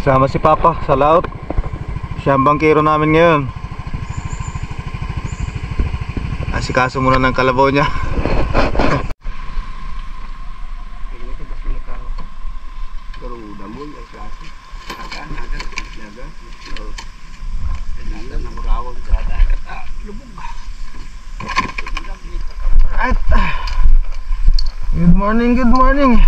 Sama si Papa sa laot. Siya ang bangkero namin ngayon. Asikaso muna ng kalabaw niya. Good morning, good morning.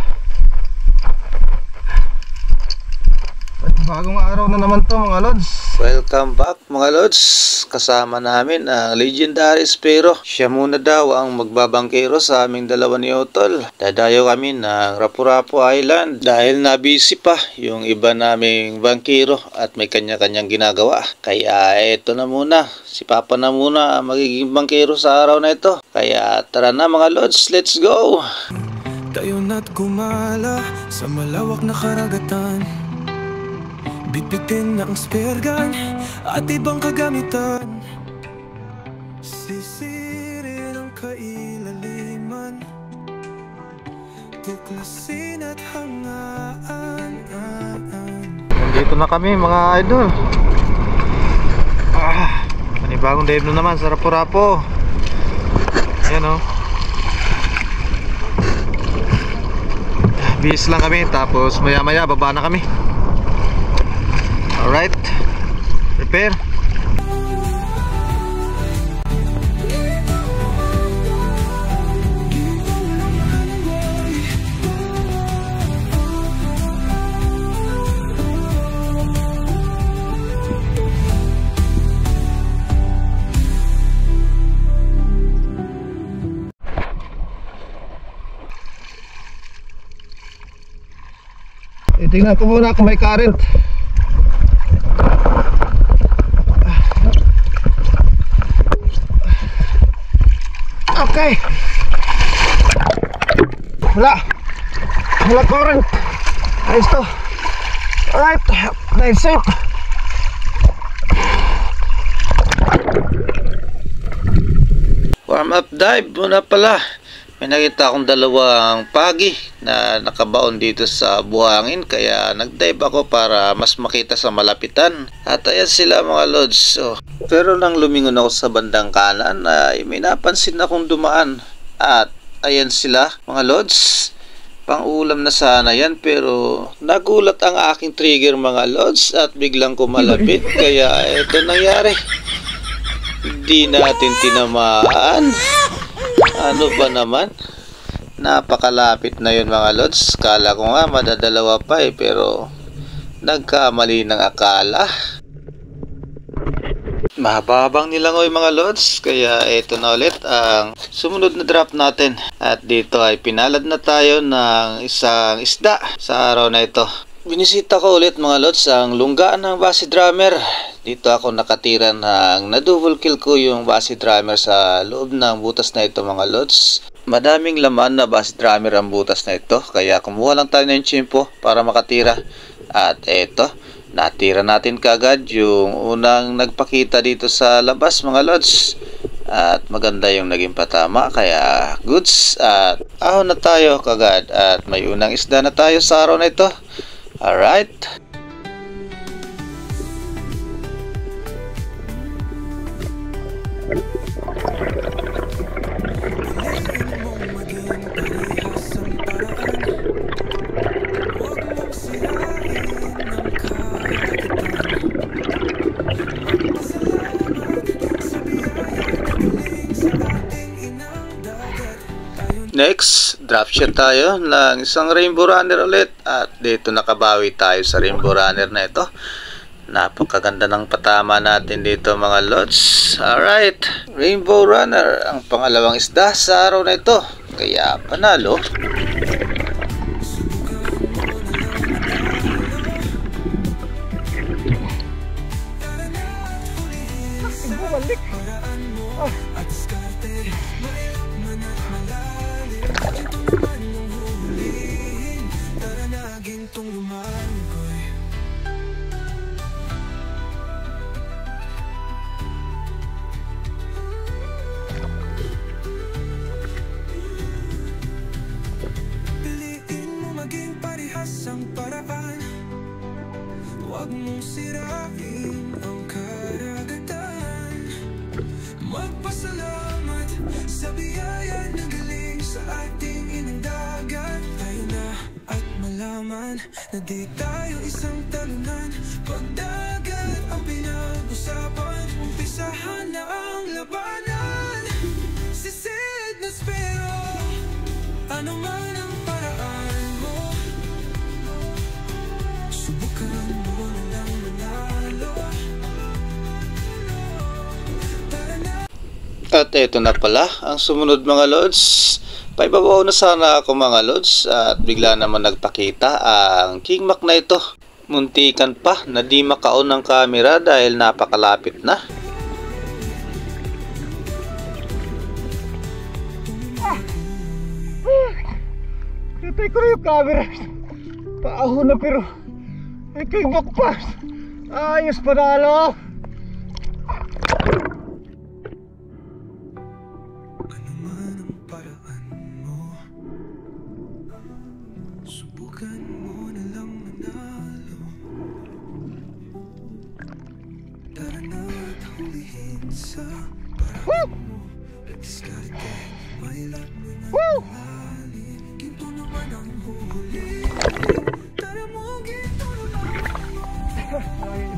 Bagong araw na naman to mga lods. Welcome back mga lods. Kasama namin ang legendary Spero. Siya muna daw ang magbabangkero sa aming dalawa ni Otol. Dadayo kami ng Rapu-Rapu Island dahil nabisi pa yung iba naming bangkero at may kanya-kanyang ginagawa. Kaya eto na muna, si Papa na muna magiging bangkero sa araw na ito. Kaya tara na mga lods, let's go! Tayo na't gumala sa malawak na karagatan. Bitbitin na ang spear gun at ibang kagamitan. Sisirin ang kailaliman, tuklasin at hangaan. Nandito na kami mga idol. Panibagong dive na naman sa Rapu-Rapu. Ayan o. Bis lang kami, tapos maya maya baba na kami. Alright, prepare. Tingnan ko muna kung may current. Okay. Wala current. Ayos to. Alright, dive safe. Warm up dive muna pala. May nakita akong dalawang pagi na nakabaon dito sa buhangin, kaya nag-dive ako para mas makita sa malapitan. At ayan sila mga lods. So, pero nang lumingon ako sa bandang kanan ay may napansin akong dumaan. At ayan sila mga lods. Pang-ulam na sana yan, pero nagulat ang aking trigger mga lods at biglang kumalapit. Kaya ito nangyari. Hindi natin tinamaan. Ano ba naman? Napakalapit na yun mga lods. Kala ko nga madadalawa pa pero nagkamali ng akala. Mahababang nilangoy mga lods. Kaya ito na ulit ang sumunod na drop natin. At dito ay pinalad na tayo ng isang isda sa araw na ito. Binisita ko ulit mga lods ang lunggaan ng base drummer. Dito ako nakatira ng na-double kill ko yung base drummer sa loob ng butas na ito mga lods. Madaming laman na base drummer ang butas na ito, kaya kumuha lang tayo ng tsimpo para makatira. At eto, natira natin kagad yung unang nagpakita dito sa labas mga lods. At maganda yung naging patama, kaya goods. At ahon na tayo kagad at may unang isda na tayo sa araw na ito. Alright. Next, drop shot tayo ng isang rainbow runner ulit. At dito nakabawi tayo sa rainbow runner na ito. Napakaganda ng patama natin dito mga lods. Alright, rainbow runner ang pangalawang isda sa araw na ito. Kaya panalo. Huwag mong sirain ang karagatan. Magpasalamat sa biyaya na galing sa ating inang dagat. Tayo na at malaman na di tayo isang talunan. Pagdagat ang pinag-usapan, umpisahan na ang labanan. Sisid na spero, ano man ang paraan mo, subukan mo na lang manalo. At eto na pala ang sumunod mga lods. Paibabaw na sana ako mga lods at bigla naman nagpakita ang King Mac na ito. Muntikan pa na di makaon ng camera dahil napakalapit na. Hitay ko na yung camera. Paaho na pero may King Mac pa. Ayos panalo. Ano man ang paraan mo, subukan mo na lang manalo. Tara na at hulihin sa paraan mo. Diskarte, may laman na malalim. Ginto naman ang huhulihin. Tara mo, ginto naman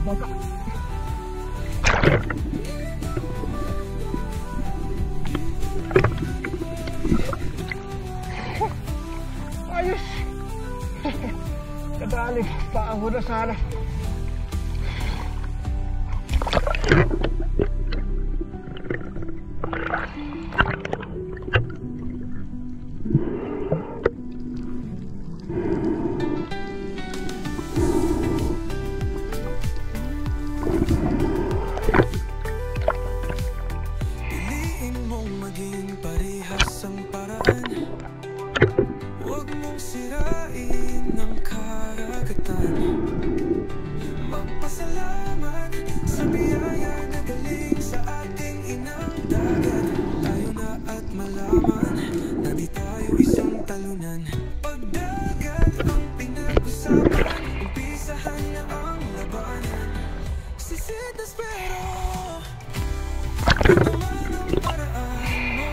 mo. Ayos. Kadali, paaho na sana. Piliin mong maging parehas ang paraan. Huwag mong sirain ang karagatan. Magpasalamat sa biyaya na galing sa ating inang dagat. Tayo na at malaman na di tayo isang talunan. Pagdagat ang pinag-usapan, umpisahan na ang labanan. Sisid na spero, ano man ang paraan mo,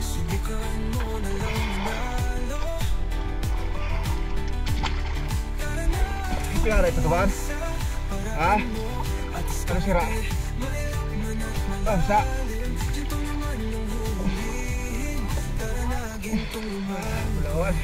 subukan mo na lang manalo. Tara na at Kaya ito kaban? sa Ha? paraan mo at Ano sira? may lakman at Ah, sa? malalim. Ginto naman ang huhulihin. Tara na, gintong lumaban. Bulawan.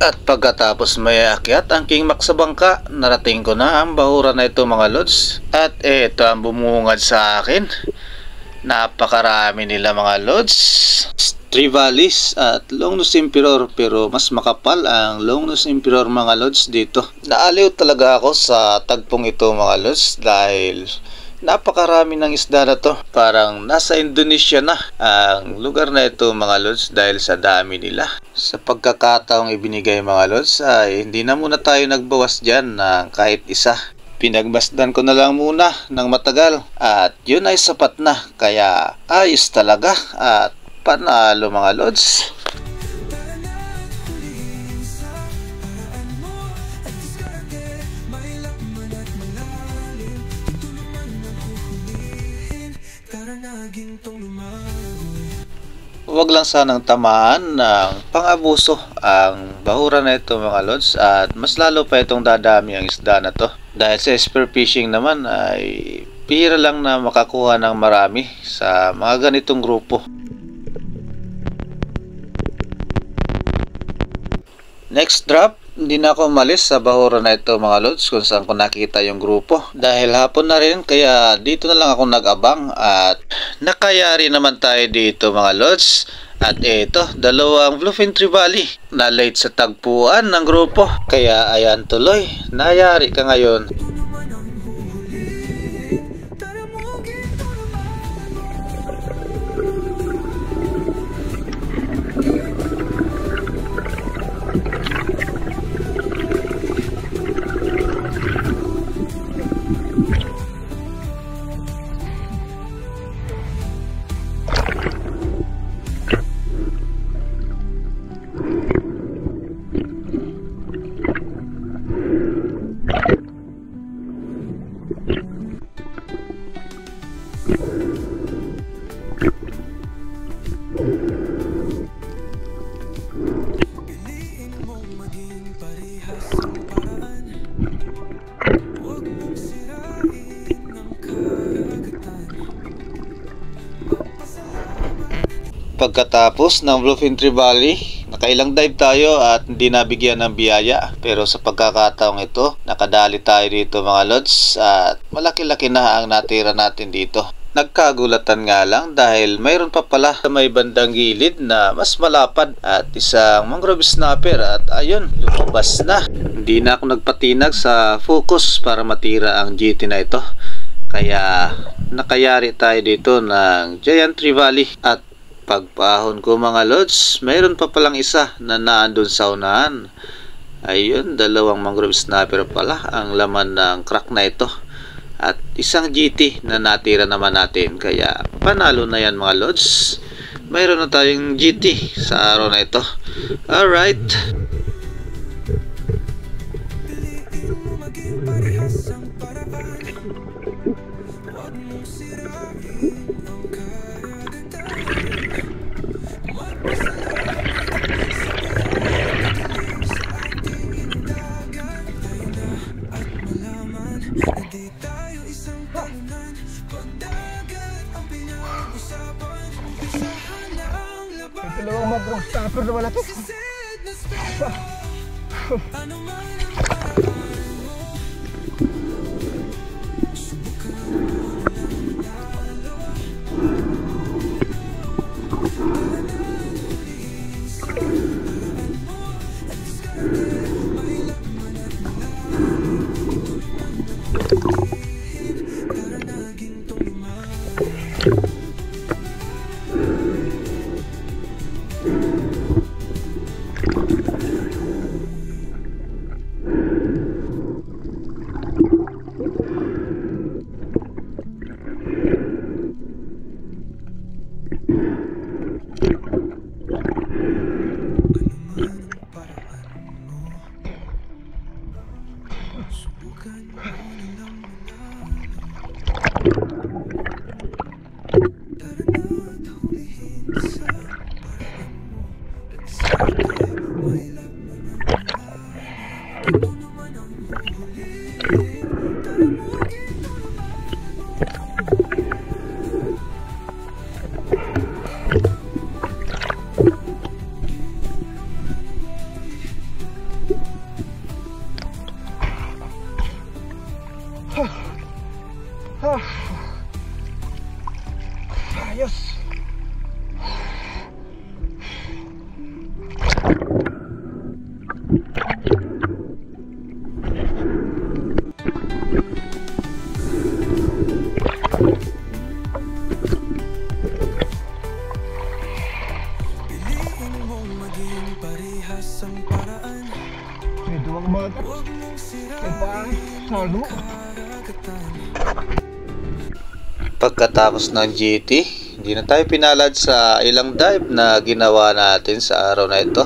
At pagkatapos may akyat ang King Mac sa bangka, narating ko na ang bahura na ito mga lods. At ito ang bumungad sa akin. Napakarami nila mga lods. Trivalis at Longnose Emperor, pero mas makapal ang Longnose Emperor mga lods dito. Naaliw talaga ako sa tagpong ito mga lods dahil napakarami ng isda na to. Parang nasa Indonesia na ang lugar na ito mga lods dahil sa dami nila. Sa pagkakataong ibinigay mga lods ay hindi na muna tayo nagbawas dyan ng kahit isa. Pinagbasdan ko na lang muna ng matagal at yun ay sapat na, kaya ayos talaga at panalo mga lods. Tara na at hulihin sa paraan mo at diskarte, may lakman at malalim. Ginto naman ang huhulihin. Tara na, gintong lumaban. Huwag lang sanang tamaan ng pang-abuso ang bahura na ito mga lods at mas lalo pa itong dadami ang isda na to. Dahil sa spear fishing naman ay pihira lang na makakuha ng marami sa mga ganitong grupo. Next drop, hindi na ako umalis sa bahura na ito mga lods kung saan ko nakita yung grupo. Dahil hapon na rin kaya dito na lang ako nag-abang at nakayari naman tayo dito mga lods. At ito, dalawang Bluefin Trevally na late sa tagpuan ng grupo. Kaya ayan tuloy, nayari ka ngayon. Pagkatapos ng Bluefin Tree Valley, nakailang dive tayo at hindi nabigyan ng biyaya. Pero sa pagkakataong ito, nakadali tayo dito mga lods at malaki-laki na ang natira natin dito. Nagkagulatan nga lang dahil mayroon pa pala sa may bandang gilid na mas malapad at isang mangrove snapper at ayun, lumabas na. Hindi na ako nagpatinag sa focus para matira ang GT na ito. Kaya nakayari tayo dito ng Giant Tree Valley at pagpahon ko mga lods, mayroon pa palang isa na naandun sa unahan. Ayun, dalawang mangrove snapper pala ang laman ng crack na ito. At isang GT na natira naman natin. Kaya panalo na yan mga lods. Mayroon na tayong GT sa araw na ito. Alright. Piliin mo maging parehas ang paraan. Huwag mong sirain ang karagatan. Magpasalamat sa pagkakataling sa ating indagan. Tayo na at malaman na di tayo isang talunan. Pagdagat ang pinag-usapan. Umpisahan na ang laban. Dalawang mangrove snapper na wala to. Sisid na spero. Ano man ang paraan mo, subukan mo ng lalo. Pananalunin sa paraan mo. At diskarte, may laman at malalim. Tulungan na para naging tumaman. Subukan mo nilang malaman. Tara na at hulihin sa paraan mo. At diskarte, may laman at malalim. Ito naman ang huhulihin. Tara mo aging Ayos. piliin mong maging parehas ang paraan. May duwag mga Huwag mong sirain Salo. karagatan. Pagkatapos ng GT, hindi na tayo pinalad sa ilang dive na ginawa natin sa araw na ito.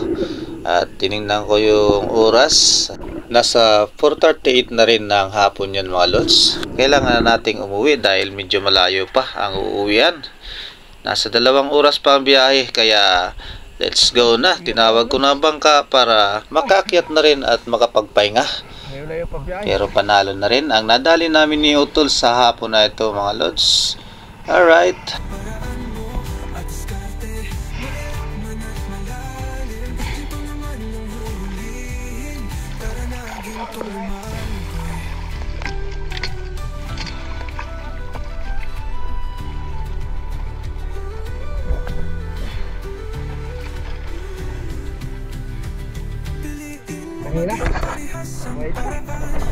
At tinignan ko yung oras. Nasa 4:38 na rin ng hapon yan mga lods. Kailangan na nating umuwi dahil medyo malayo pa ang uuwian. Nasa 2 oras pa ang biyahe kaya let's go na. Tinawag ko na ang bangka para makaakyat na rin at makapagpahinga. Layo-layo pa biyahe. Pero panalo na rin ang nadali namin ni Utol sa hapon na ito mga lods. Alright. Paraan mo at diskarte, may laman at malalim. Ito naman ang huhulihin. Tara naging tumaman. Piliin mo Mahina. parehas ang paraan.